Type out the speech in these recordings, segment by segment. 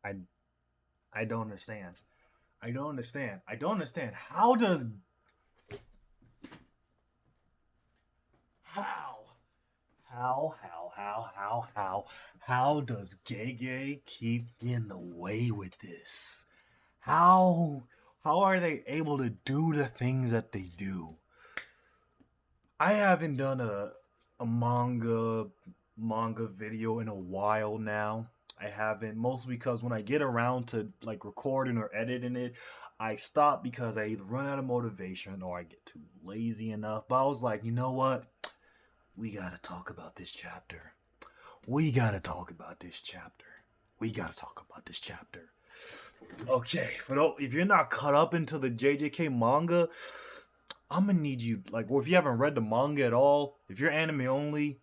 I I don't understand. I don't understand. I don't understand. How does how how does Gege keep in the way with this? How how are they able to do the things that they do? I haven't done a manga video in a while now. I haven't, mostly because when I get around to like recording or editing it, I stop because I either run out of motivation or I get too lazy enough. But I was like, you know what? We gotta talk about this chapter. We gotta talk about this chapter. We gotta talk about this chapter. Okay, for those, if you're not caught up into the JJK manga, I'm gonna need you, like, well, if you haven't read the manga at all, if you're anime only,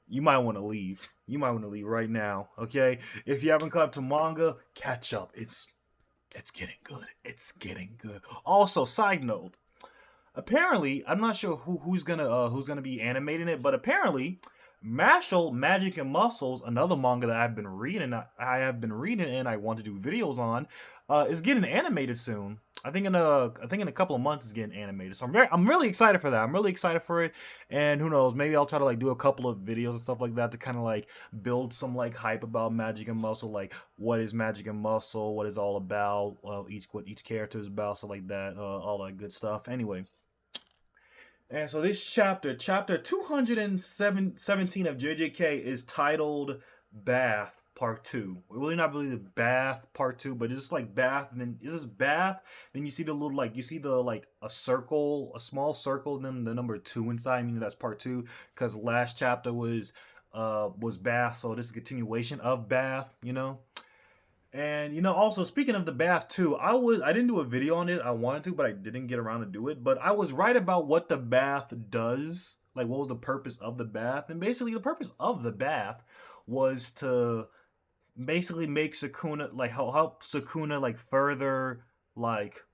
you might want to leave. You might want to leave right now. Okay, if you haven't caught up to manga, catch up. It's getting good. It's getting good. Also, side note, apparently, I'm not sure who's gonna be animating it, but apparently, Mashal Magic and Muscles, another manga that I have been reading and I want to do videos on, is getting animated soon. I think in a couple of months it's getting animated. So I'm really excited for that. I'm really excited for it, and who knows, maybe I'll try to like do a couple of videos and stuff like that to kind of like build some like hype about Magic and Muscle, like what is Magic and Muscle, what it's all about, each what each character is about, stuff like that, all that good stuff. Anyway. And so this chapter 217 of JJK, is titled Bath Part 2. We're really not really the Bath Part 2, but it's just like Bath, and then is this Bath? Then you see the little, like, you see the, like, a circle, a small circle, and then the number 2 inside, meaning that's Part 2, because last chapter was Bath, so this is a continuation of Bath, you know? And also speaking of the bath too, I didn't do a video on it. I wanted to, but I didn't get around to do it. But I was right about what the bath does. Like what was the purpose of the bath? And basically the purpose of the bath was to basically make Sukuna, like help Sukuna like further like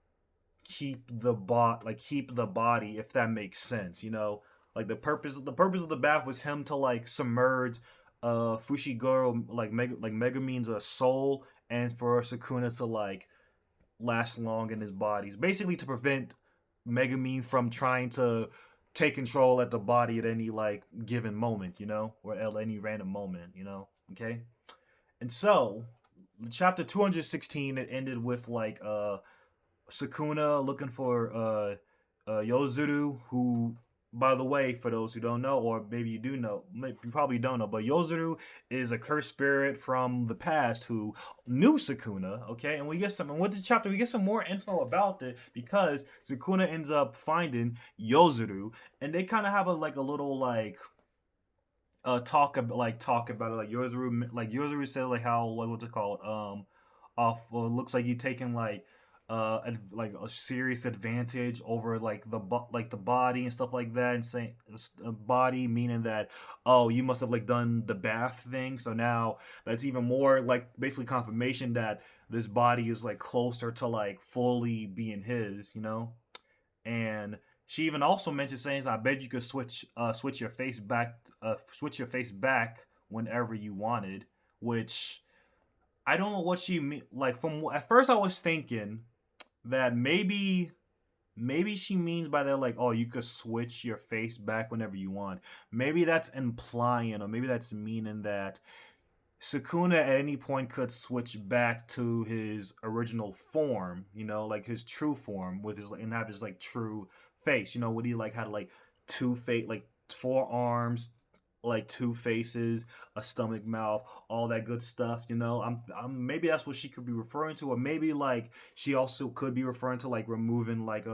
keep the body, if that makes sense, you know? Like the purpose of the bath was him to like submerge Fushiguro, like Megumin's soul, and for Sukuna to like last long in his body. Basically to prevent Megumin from trying to take control at the body at any like given moment, you know, or at any random moment, you know. Okay? And so chapter 216, it ended with like Sukuna looking for Yozuru, who, by the way, for those who don't know, or maybe you do know, maybe you probably don't know, but Yozuru is a cursed spirit from the past who knew Sukuna. Okay, and and with the chapter, we get some more info about it because Sukuna ends up finding Yozuru, and they kind of have a little like talk about it. Like Yozuru said like how, what's it called, off well, it looks like you taking like a serious advantage over like like the body and stuff like that, and saying body meaning that, oh, you must have like done the bath thing, so now that's even more like basically confirmation that this body is like closer to like fully being his, you know. And she even also mentioned saying, "I bet you could switch your face back whenever you wanted." Which I don't know what she mean. Like from at first, I was thinking that maybe she means by that like, oh, you could switch your face back whenever you want. Maybe that's implying, or maybe that's meaning that Sukuna at any point could switch back to his original form, you know, like his true form with his and have his like true face. You know, would he like had like two face, like four arms, like two faces, a stomach, mouth, all that good stuff. You know, maybe that's what she could be referring to, or maybe like she also could be referring to like removing like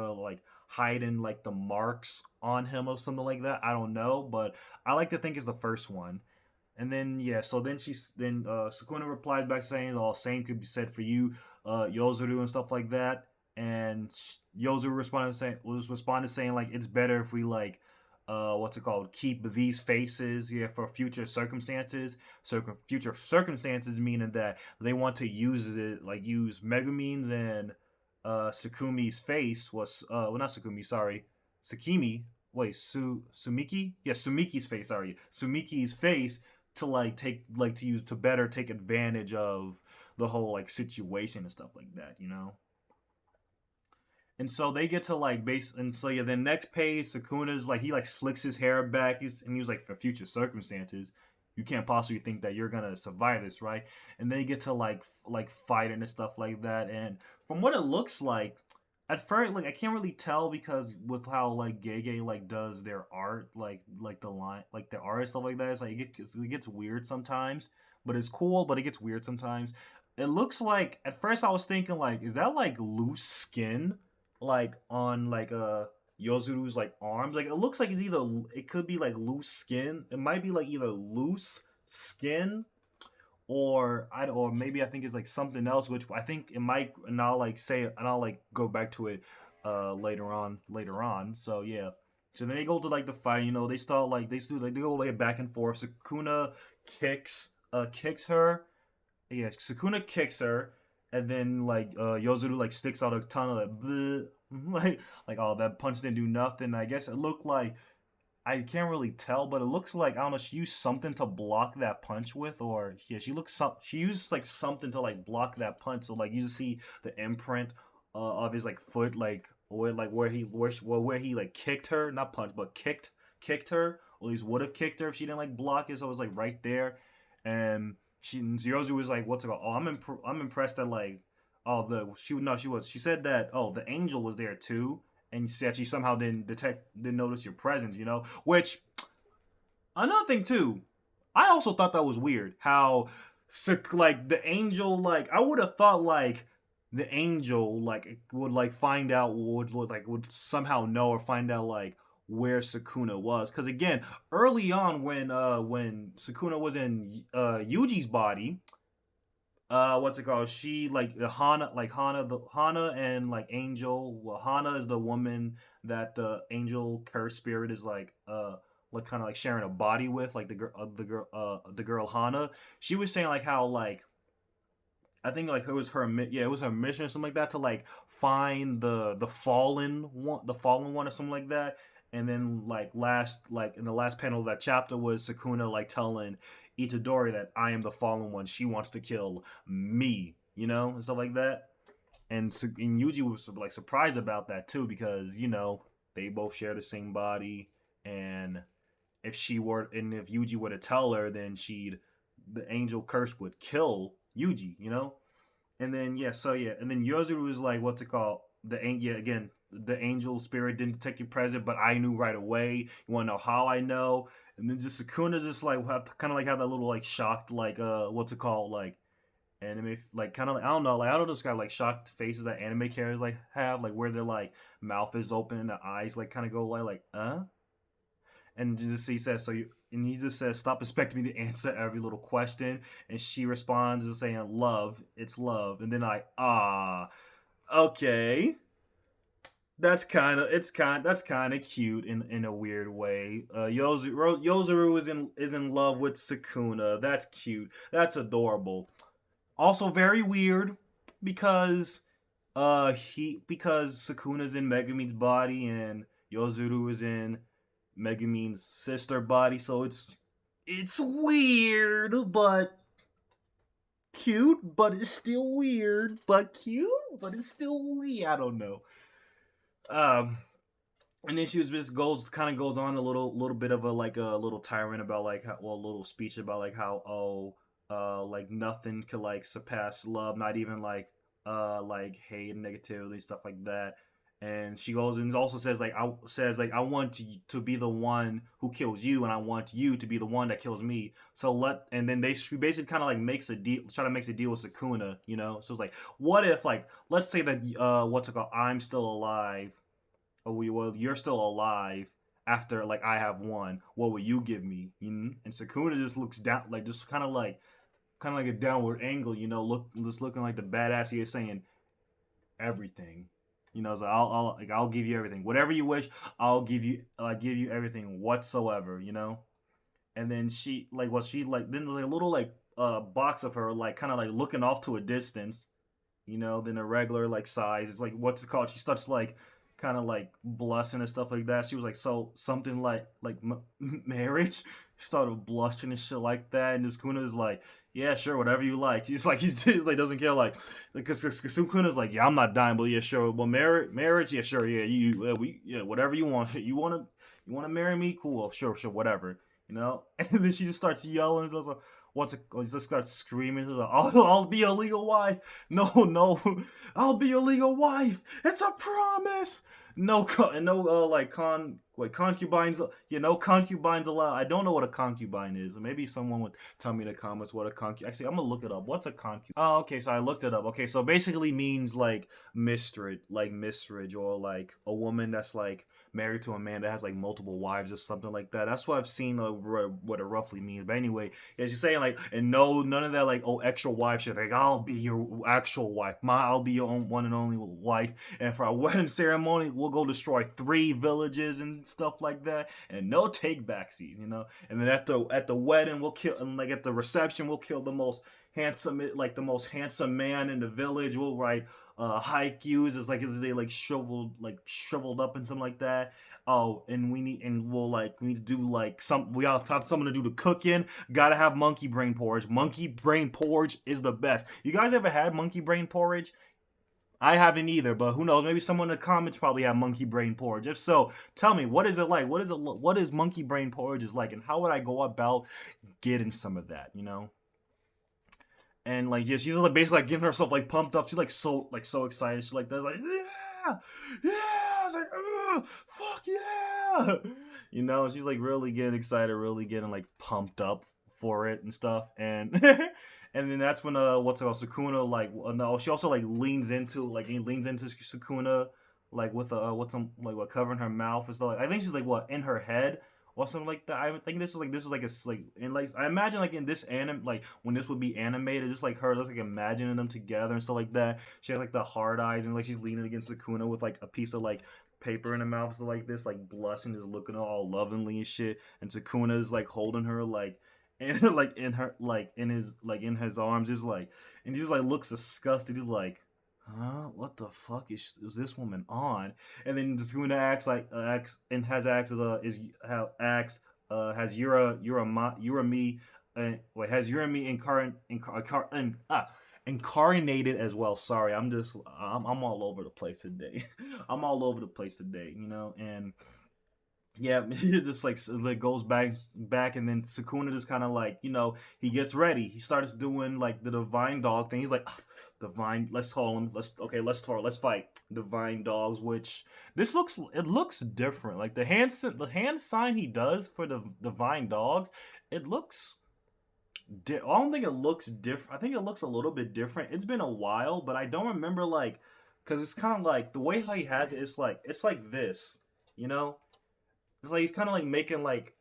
hiding like the marks on him or something like that. I don't know, but I like to think it's the first one. And then yeah, so then Sukuna replied back saying, "Oh, same could be said for you, Yozuru and stuff like that." And Yozuru responded saying like, "It's better if we like, what's it called? Keep these faces, yeah, for future circumstances. So future circumstances meaning that they want to use Megumin's and Sukumi's face was well, not Sukumi, sorry, Sakimi. Wait, Sumiki? Yeah, Sumiki's face. Sorry, Sumiki's face to like take like to use to better take advantage of the whole like situation and stuff like that, you know. And so they get to like base, and so yeah. Then next page, Sukuna's like he like slicks his hair back, and he was like for future circumstances, you can't possibly think that you're gonna survive this, right? And they get to like fighting and stuff like that. And from what it looks like, at first, like I can't really tell because with how like Gege like does their art, like the line, like the art and stuff like that, it's like it gets weird sometimes, but it's cool, but it gets weird sometimes. It looks like at first I was thinking like, is that like loose skin? Like on like Yozuru's like arms. Like it looks like it's either it could be like loose skin. It might be like either loose skin or maybe I think it's like something else, which I think it might, and I'll like say it and I'll like go back to it later on. So yeah. So then they go to like the fight, they start like they go like back and forth. Sukuna kicks her, yeah, Sukuna kicks her, and then like Yozuru like sticks out a ton of like bleh, like oh that punch didn't do nothing. I guess it looked like I can't really tell, but it looks like I don't know. She used something to block that punch with, or yeah, she used like something to like block that punch. So like you just see the imprint of his like foot, where he like kicked her, not punch, but kicked her, or at least would have kicked her if she didn't like block it. So it was like right there, and Yozu was like, "What's it called? Oh, I'm impressed that like, oh she said that the angel was there too." And said she somehow didn't notice your presence, Which another thing too, I also thought that was weird. How like the angel, like I would have thought like the angel like would like find out would somehow know or find out like where Sukuna was. Because again, early on when Sukuna was in Yuji's body, what's it called? She like Hana and like Angel. Well, Hana is the woman that the angel curse spirit is like kind of like sharing a body with, like the girl Hana. She was saying like how like I think like it was her mission or something like that to like find the fallen one or something like that. And then like in the last panel of that chapter was Sukuna like telling Itadori that I am the fallen one. She wants to kill me, and stuff like that. And Yuji was like surprised about that too because they both share the same body, and if Yuji were to tell her, then the angel curse would kill Yuji. And then and then Yozuru was like, what's it called? Again, the angel spirit didn't detect your present, but I knew right away. You want to know how I know? And then just Sukuna just like kind of like have that little like shocked like what's it called like anime like kind of like I don't know like I don't describe like shocked faces that anime characters like have like where their like mouth is open and the eyes like kind of go like. And just he says and he just says stop expecting me to answer every little question, and she responds just saying love, it's love, and then like okay, that's kind of cute in a weird way. Yozuru is in love with Sukuna. That's cute, that's adorable. Also very weird because because Sukuna's in Megumin's body and Yozuru is in Megumin's sister body, so it's weird, but cute, but it's still weird, but cute, but it's still weird. I don't know. Um, and then she was just goes on a little bit of a little tyrant about like how, well, a little speech about like how like nothing could like surpass love, not even like hate and negativity stuff like that. And she goes and also says I want to be the one who kills you, and I want you to be the one that kills me. And then she basically kind of like makes a deal, try to make a deal with Sukuna. So it's like, what if like let's say that what's it called? I'm still alive, you're still alive after like I have won. What will you give me? And Sukuna just looks down, like just kind of like a downward angle, just looking like the badass he is, saying everything. So I'll give you everything, whatever you wish. I'll give you everything whatsoever. And then she like then there's like a little like box of her like kind of like looking off to a distance, than a regular like size. It's like what's it called? She starts like kind of like blushing and stuff like that. She was like, so something like marriage. started blushing and shit like that, and Sukuna is like, yeah, sure, whatever you like. He's like doesn't care because Sukuna's like, yeah, I'm not dying, but yeah, sure. Well, marriage, yeah, sure, yeah, whatever you want. You wanna marry me? Cool, sure, whatever. And then she just starts yelling. Goes like, what's it? Just starts screaming. Like, I'll be a legal wife. No, no, I'll be a legal wife. It's a promise. No, no, concubines. Concubines allowed. I don't know what a concubine is. Maybe someone would tell me in the comments what a concubine. Actually, I'm gonna look it up. What's a concubine? Oh, okay. So I looked it up. Okay, so basically means like mistress, or like a woman that's like married to a man that has like multiple wives or something like that. That's what I've seen. What it roughly means. But anyway, yeah, she's saying like, and no, none of that like, oh, extra wife shit. Like, I'll be your actual wife. I'll be your own one and only wife. And for our wedding ceremony, we'll go destroy 3 villages and stuff like that, and no take backsies. And then at the wedding, we'll kill, and like at the reception, we'll kill the most handsome man in the village. We'll write haikus as they like shriveled up and something like that. Oh, and we need to do like we all have someone to do the cooking. Gotta have monkey brain porridge. Monkey brain porridge is the best. You guys ever had monkey brain porridge? I haven't either, but who knows? Maybe someone in the comments probably have monkey brain porridge. If so, tell me, what is it like? What is monkey brain porridge is like, and how would I go about getting some of that? And like, yeah, she's like basically like getting herself like pumped up. She's like so excited. She's like that's like, yeah, yeah. It's like, fuck yeah. She's like really getting excited, really getting like pumped up for it and stuff. And and then that's when what's it called, Sukuna, like, no, she also like leans into Sukuna, like with what's some like what covering her mouth and stuff. Like, I think she's like what in her head or something like that. I think this is like a like, and like I imagine like in this like when this would be animated, just like her, just like imagining them together and stuff like that. She has like the hard eyes, and like she's leaning against Sukuna with like a piece of like paper in her mouth, so like this, like blushing, just looking all lovingly and shit. And Sukuna is like holding her like and like in her like in his arms, just like, and he just like looks disgusted. He's like, huh, what the fuck is this woman on? And then Sukuna acts like acts and has acts as is how acts has Yura me wait, has Yurami incarnated as well. Sorry, I'm all over the place today. I'm all over the place today. And yeah, he just like goes back, and then Sukuna just kind of like, he gets ready. He starts doing like the divine dog thing. He's like, "Ah, divine. Let's hold him. Let's fight divine dogs." Which it looks different. Like the hand sign he does for the divine dogs, it looks. I don't think it looks different. I think it looks a little bit different. It's been a while, but I don't remember like, because it's kind of like the way how he has it. It's like this, you know. It's like he's kind of like making like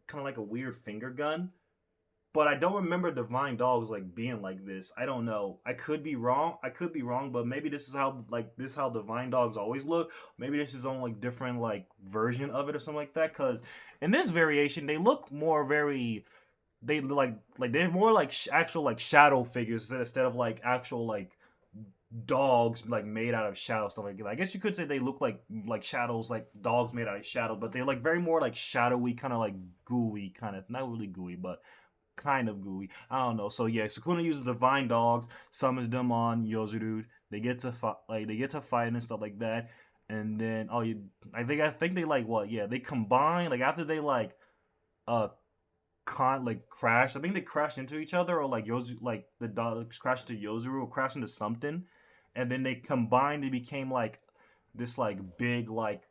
kind of like a weird finger gun, but I don't remember Divine Dogs like being like this. I don't know. I could be wrong. But maybe this is how Divine Dogs always look. Maybe this is on like different like version of it or something like that. Because in this variation, they look more very. They like they're more like actual like shadow figures instead of like actual like dogs like made out of shadow stuff like that. I guess you could say they look like shadows, like dogs made out of shadow, but they're like very more like shadowy, kind of like gooey, kind of not really gooey, but kind of gooey. I don't know. So yeah, Sukuna uses divine dogs, summons them on Yozuru. They get to fight and stuff like that. And then I think they like what? Yeah, they combine like after they like uh crash. I think they crashed into each other, or like like the dogs crashed into Yozuru or crashed into something, and then they combined. They became like this like big like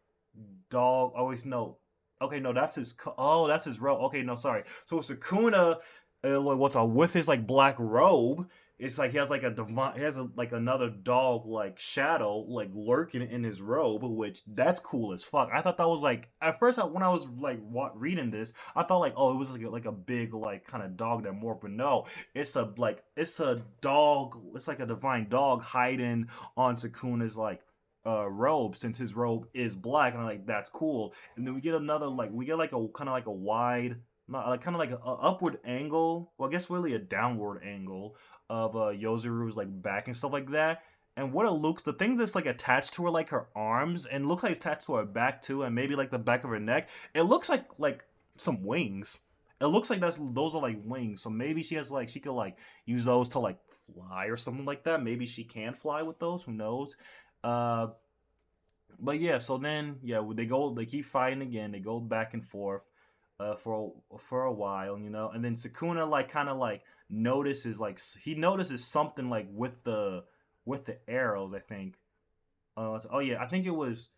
dog. Always no. Okay, no, that's his. Oh, that's his robe. Okay, no, sorry. So Sukuna, like, with his like black robe. It's like he has like a divine. He has like another dog like shadow like lurking in his robe, which that's cool as fuck. I thought that was like at first when I was like reading this, I thought like, oh, it was like a big like kind of dog that morphed, but no, it's a dog. It's like a divine dog hiding on Sukuna's like robe, since his robe is black, and I'm like, that's cool. And then we get like a kind of like a wide, not like kind of like a upward angle. Well, I guess really a downward angle of Yozuru's like back and stuff like that. And what it looks, the things that's like attached to her, like her arms, and looks like it's attached to her back too, and maybe like the back of her neck. It looks like some wings. it looks like those are like wings. So maybe she has like she could like use those to like fly or something like that. Maybe she can fly with those. Who knows? Uh, but yeah. So then yeah, they go. They keep fighting again. They go back and forth. For a while, and then Sukuna like kind of like notices like he notices something like with the arrows. I think. Oh yeah, I think it was.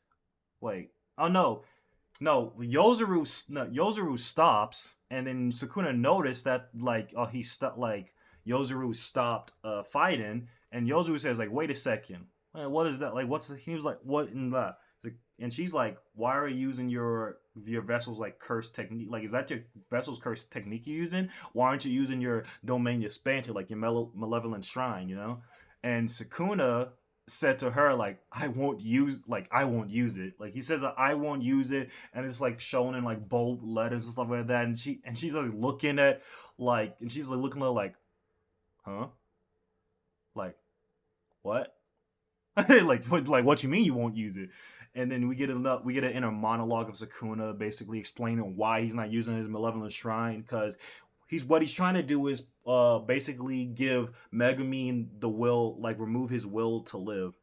Wait. Oh no, no, Yozuru stops, and then Sukuna noticed that like he stopped like Yozuru stopped fighting, and Yozuru says like, "Wait a second, what is that? Like, what's?" He was like, "What in the?" And she's like, "Why are you using your vessel's like cursed technique? Like, is that your vessel's cursed technique you're using? Why aren't you using your domain expansion like your malevolent shrine? And Sukuna said to her like, I won't use it. Like he says I won't use it, and it's like shown in like bold letters and stuff like that. And she's like looking at like, and she's like looking at like, huh, like what? like what you mean you won't use it? And then we get an inner monologue of Sakuna basically explaining why he's not using his malevolent shrine, because he's trying to do is basically give Megumin the will, like remove his will to live,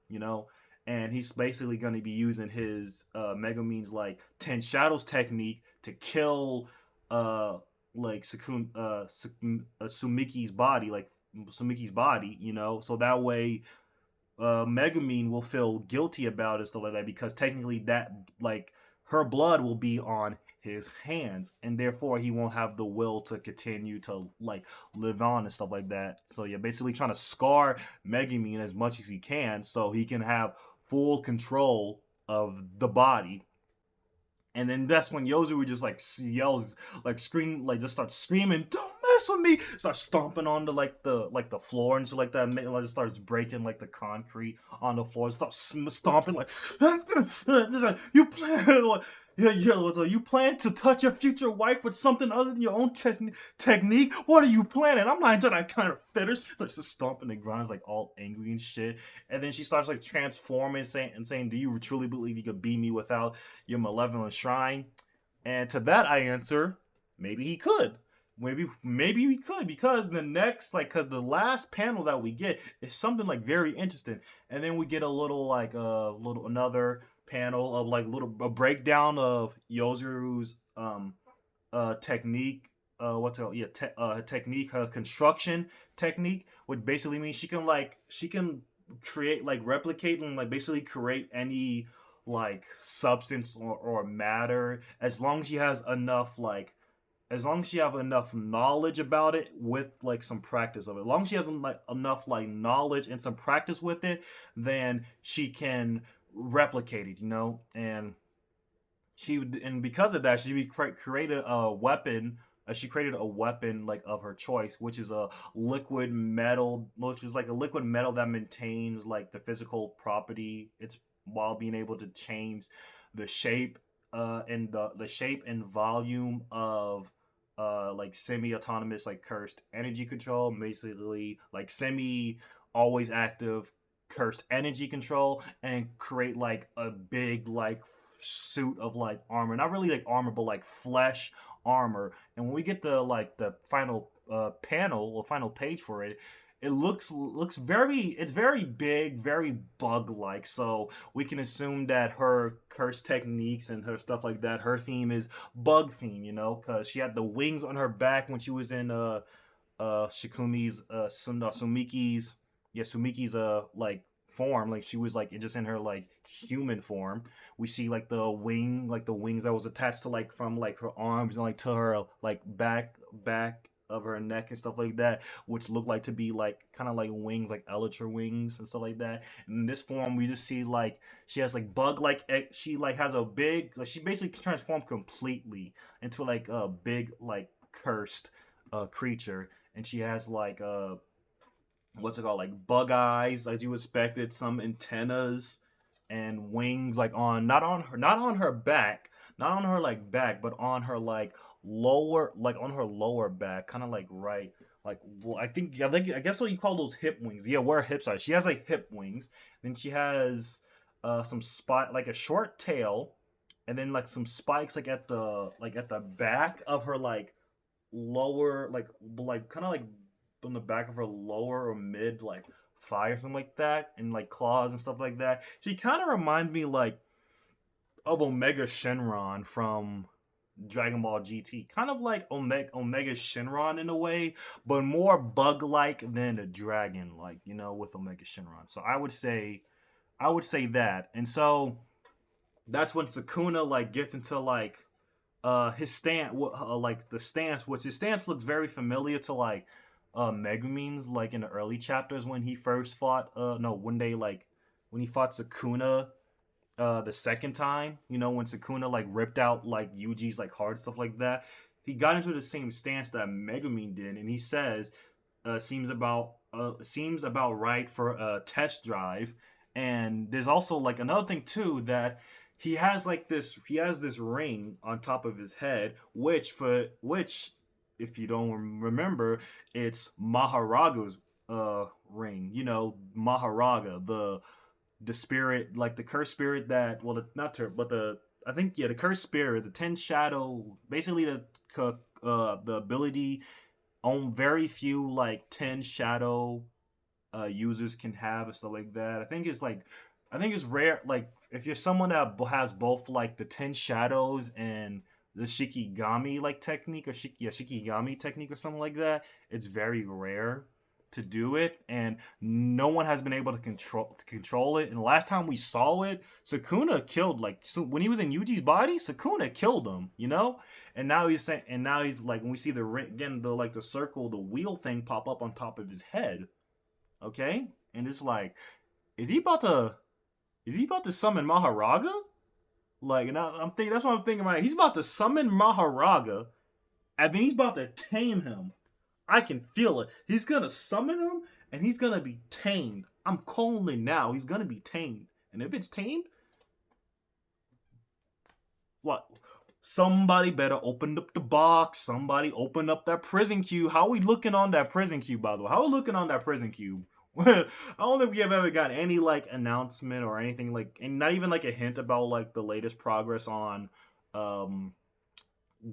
and he's basically going to be using his Megumin's like 10 shadows technique to kill uh like Sumiki's body, like Sumiki's body, so that way Megumin will feel guilty about it, stuff like that, because technically that like her blood will be on his hands, and therefore he won't have the will to continue to like live on and stuff like that. So yeah, basically trying to scar Megumin as much as he can so he can have full control of the body. And then that's when Yozu just like yells, like scream, like just starts screaming, "Don't mess with me!" Starts stomping onto like the floor and shit like that. And like, just starts breaking like the concrete on the floor. Starts stomping like, just like you plan, like, yeah. So you plan to touch your future wife with something other than your own technique? What are you planning? I'm not into that kind of fetish. Starts just stomping the ground, like all angry and shit. And then she starts like transforming, saying, "Do you truly believe you could beat me without your malevolent shrine?" And to that I answer, maybe he could. Maybe we could, because the next because the last panel that we get is something like very interesting. And then we get a little like little another panel of like little a breakdown of Yozuru's technique, technique, her construction technique, which basically means she can create like replicate and like basically create any like substance or matter, as long as she has enough like as long as she have enough knowledge about it with like some practice of it. As long as she has like enough like knowledge and some practice with it, then she can replicate it, and because of that she created a weapon. She created a weapon like of her choice, which is a liquid metal, which is like a liquid metal that maintains like the physical property, it's while being able to change the shape and the shape and volume of like semi-autonomous like cursed energy control, basically like semi always active cursed energy control, and create like a big like suit of like armor, not really like armor but like flesh armor. And when we get the like the final panel or final page for it, it looks it's very big, very bug like. So we can assume that her curse techniques and her stuff like that, her theme is bug theme, because she had the wings on her back when she was in Shikumi's Sumiki's Sumiki's like form. Like she was like just in her like human form. We see like the wings that was attached to like from like her arms and like to her like back of her neck and stuff like that, which look like to be like kind of like wings, like elytra wings and stuff like that. And in this form, we just see like she has like bug like she like has a big like she basically transformed completely into like a big like cursed creature. And she has like what's it called, like bug eyes as you expected, some antennas and wings like on not on her back, not on her like back, but on her like lower, like on her lower back, kind of like right, like well, I guess what you call those hip wings. Yeah, where her hips are. She has like hip wings. Then she has some spot like a short tail, and then like some spikes like at the back of her lower, like kind of like on the back of her lower or mid like thigh or something like that, and like claws and stuff like that. She kind of reminds me like of Omega Shenron from Dragon Ball GT, kind of like Omega Shenron in a way, but more bug-like than a dragon, like with Omega Shenron. So I would say that, and so that's when Sukuna like gets into like his stance, like the stance, which his stance looks very familiar to like Megumin's, like in the early chapters when he first fought no when they like when he fought Sukuna the second time, when Sukuna like ripped out like Yuji's like heart, stuff like that. He got into the same stance that Megumin did, and he says seems about right for a test drive. And there's also like another thing too, that he has this ring on top of his head, which if you don't remember, it's Maharaga's ring. Maharaga, the spirit, like the cursed spirit that, well, not ter, but the I think, yeah, the cursed spirit, the ten shadow, basically the ability on very few like ten shadow users can have and stuff like that. I think it's rare. Like if you're someone that has both like the ten shadows and the shikigami like technique, or shikigami technique or something like that, it's very rare to do it, and no one has been able to control it. And the last time we saw it, Sukuna killed, like, so when he was in Yuji's body, Sukuna killed him, and now he's like, when we see the ring again, the like the circle, the wheel thing pop up on top of his head. Okay, and it's like, is he about to summon Maharaga? Like, and I'm thinking, that's what I'm thinking about. He's about to summon Maharaga, and then he's about to tame him. I can feel it. He's gonna summon him, and he's gonna be tamed. I'm calling it now. He's gonna be tamed, and if it's tamed, what? Somebody better open up the box. Somebody open up that prison cube. How are we looking on that prison cube, by the way? How are we looking on that prison cube? I don't think we have ever got any like announcement or anything, like, and not even like a hint about like the latest progress on um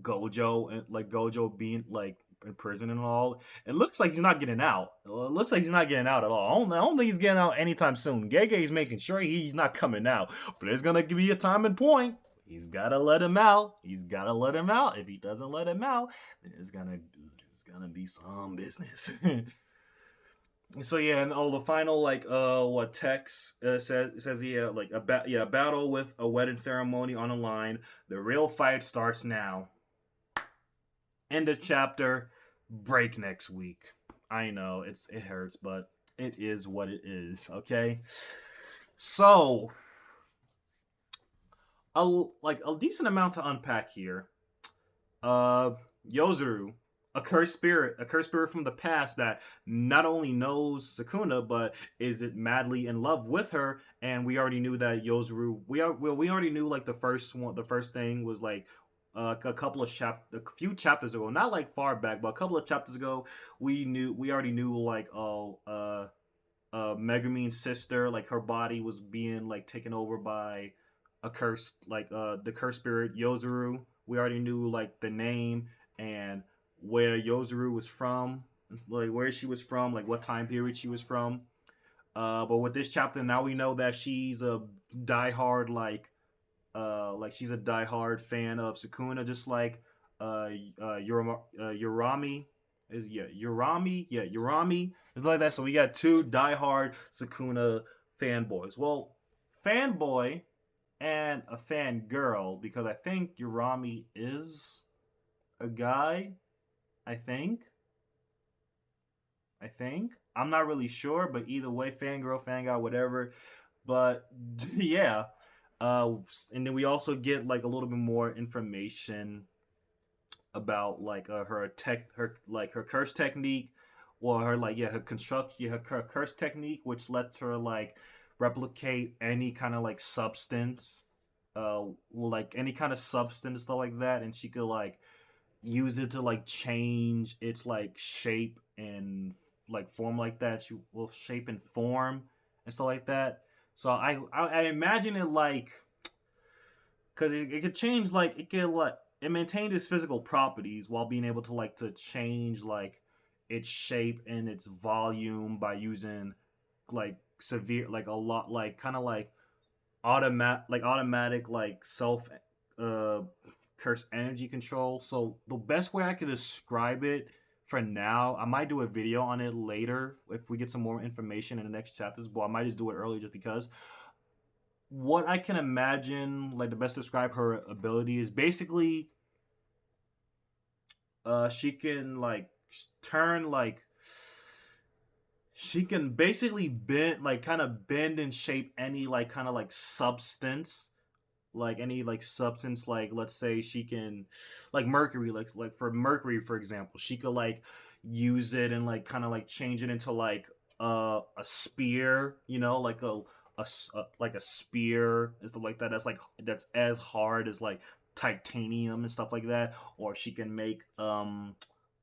Gojo, and like Gojo being like in prison and all. It looks like he's not getting out. It looks like he's not getting out at all. I don't think he's getting out anytime soon. Gege's making sure he's not coming out, but there's gonna be a time and point. He's gotta let him out. He's gotta let him out. If he doesn't let him out, then it's gonna be some business. So yeah, and the final like what text says, yeah, like a battle with a wedding ceremony on the line. The real fight starts now. End of chapter. Break next week. I know it hurts, but it is what it is. Okay. So a decent amount to unpack here. Uh, Yozuru, a cursed spirit from the past that not only knows Sukuna, but is it madly in love with her. And we already knew that Yozuru. We already knew like the first one. The first thing was like a few chapters ago, not like far back, but a couple of chapters ago, we already knew like, Megumin's sister, like her body was being like taken over by a cursed, like the cursed spirit Yozuru. We already knew like the name and where Yozuru was from, like where she was from, like what time period she was from. But with this chapter, now we know that she's a diehard like she's a diehard fan of Sukuna, just like Urami is, Urami is like that. So we got two diehard Sukuna fanboys. Well, fanboy and a fangirl, because I think Urami is a guy. I think. I'm not really sure, but either way, fangirl, fanguy, whatever. But yeah, uh, and then we also get like a little bit more information about like her curse technique, or her like, yeah, her construct yeah, her curse technique, which lets her like replicate any kind of like substance, like any kind of substance, stuff like that, and she could like use it to like change its like shape and like form, like that. She will shape and form and stuff like that. So I imagine it like, because it could change, like it could, like, it maintains its physical properties while being able to change its shape and its volume by using severe a lot kind of automatic self uh curse energy control. So the best way I could describe it for now, I might do a video on it later if we get some more information in the next chapters, but I might just do it early just because what I can imagine the best describe her ability is basically she can turn she can basically bend kind of bend and shape any kind of substance, any substance, let's say she can mercury, for mercury for example, she could use it and kind of change it into a spear, like a spear and stuff like that, that's as hard as titanium and stuff like that. Or she can make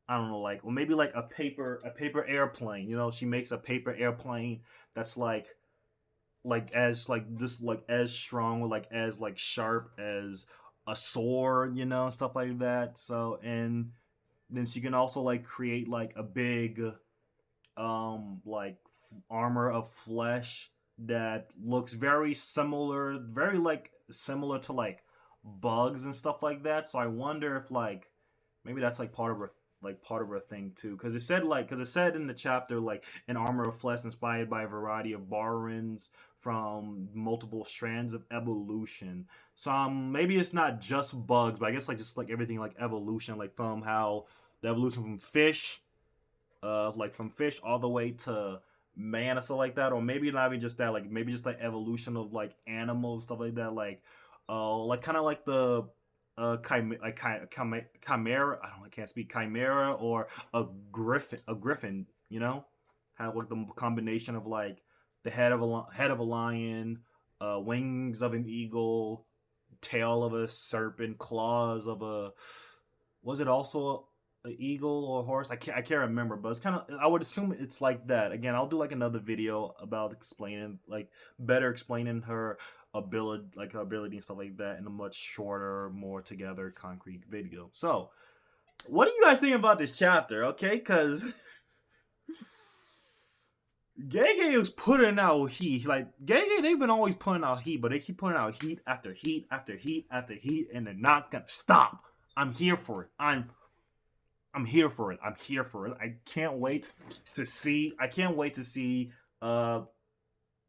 I don't know, or maybe a paper airplane. She makes a paper airplane that's as just as strong or as sharp as a sword, stuff like that. So, and then she can also create a big like armor of flesh that looks very similar to bugs and stuff like that. So I wonder if maybe that's part of her thing too, because it said in the chapter an armor of flesh inspired by a variety of borrowings from multiple strands of evolution. So maybe it's not just bugs, but I guess just everything evolution, from how the evolution from fish, from fish all the way to man or stuff like that. Or maybe not even just that, maybe just evolution of animals, stuff like that, kind of the chimera. I can't speak, chimera, or a griffin. Have the combination of the head of a lion, wings of an eagle, tail of a serpent, claws of a, was it also an eagle or a horse? I can't remember, but it's kind of, I would assume it's like that. Again, I'll do another video about explaining better explaining her ability and stuff like that in a much shorter, more together, concrete video. So, what do you guys think about this chapter? Okay, because Gege was putting out heat. Gege, they've been always putting out heat, but they keep putting out heat after heat after heat after heat, and they're not gonna stop. I'm here for it. I'm here for it. I'm here for it. I can't wait to see.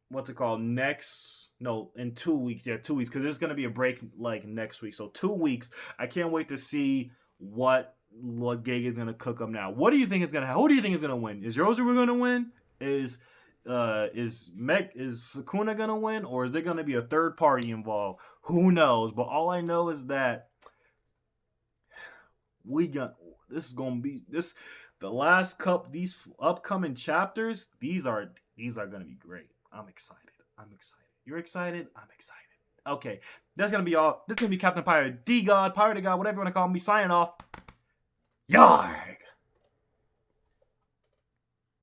What's it called? In 2 weeks. Yeah, 2 weeks, because there's gonna be a break next week. So 2 weeks. I can't wait to see what Gege is gonna cook up now. What do you think is gonna happen? Who do you think is gonna win? Is Rosary gonna win? Is Sukuna gonna win, or is there gonna be a third party involved? Who knows? But all I know is that this is gonna be the last cup. These upcoming chapters, these are gonna be great. I'm excited. You're excited. I'm excited. Okay, that's gonna be all. This is gonna be Captain Pirate, D God, Pirate God, whatever you wanna call me. Signing off. Yarg.